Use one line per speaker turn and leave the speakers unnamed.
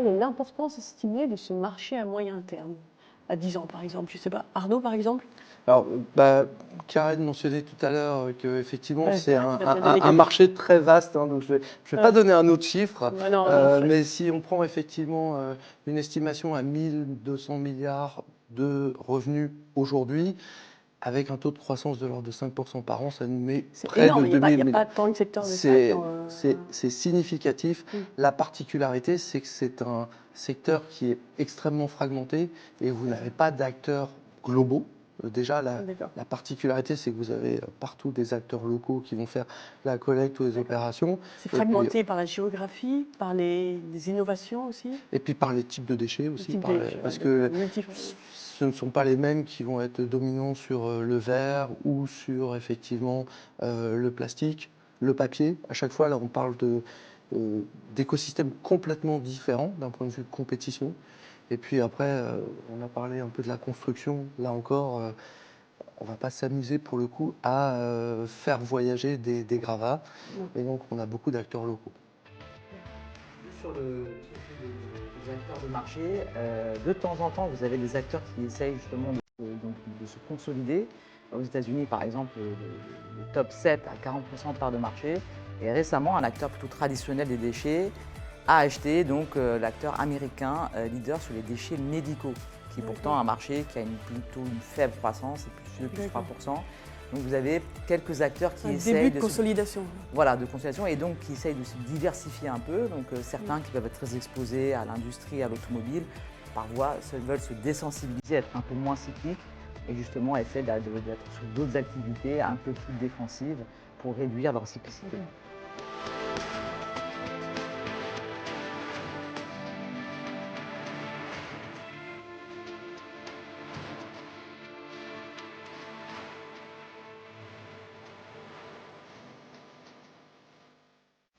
Quelle est l'importance estimée de ce marché à moyen terme? À 10 ans, par exemple, je ne sais pas. Arnaud, par exemple?
Alors, Karen mentionnait tout à l'heure qu'effectivement,
Ouais,
c'est
il a donné
un
quelques
marché très vaste, hein, donc je vais pas donner un autre chiffre,
Ouais, non, non,
mais si on prend effectivement une estimation à 1200 milliards de revenus aujourd'hui, avec un taux de croissance de l'ordre de 5% par an, ça nous met
c'est
près de
énorme. Il n'y a,
2000
pas
milliards.
tant de secteur de ça.
C'est significatif.
Mm.
La particularité, c'est que c'est un secteur qui est extrêmement fragmenté et vous n'avez pas d'acteurs globaux. Déjà,
D'accord.
la particularité, c'est que vous avez partout des acteurs locaux qui vont faire la collecte ou les opérations.
C'est
Et puis,
fragmenté par la géographie, par les innovations aussi.
et puis par les types de déchets aussi, parce
Ouais,
que
multiple.
ce ne sont pas les mêmes qui vont être dominants sur le verre ou sur effectivement le plastique, le papier. À chaque fois, là, on parle d'écosystèmes complètement différents d'un point de vue de compétition. Et puis après, on a parlé un peu de la construction. Là encore, on va pas s'amuser pour le coup à faire voyager des gravats. Et donc, on a beaucoup d'acteurs locaux.
Sur le sujet des acteurs de marché, de temps en temps, vous avez des acteurs qui essayent justement de se consolider. Aux États-Unis, par exemple, le top 7 a 40% de part de marché. Et récemment, un acteur plutôt traditionnel des déchets a acheté donc l'acteur américain leader sur les déchets médicaux, qui est pourtant un marché qui a plutôt une faible croissance, c'est plus de 3%. Donc vous avez quelques acteurs qui essayent
Début de consolidation.
Voilà, de consolidation et donc qui essayent de se diversifier un peu. Donc certains qui peuvent être très exposés à l'industrie, à l'automobile, par voie veulent se désensibiliser, être un peu moins cycliques et justement essaient d'être sur d'autres activités un peu plus défensives pour réduire leur cyclicité.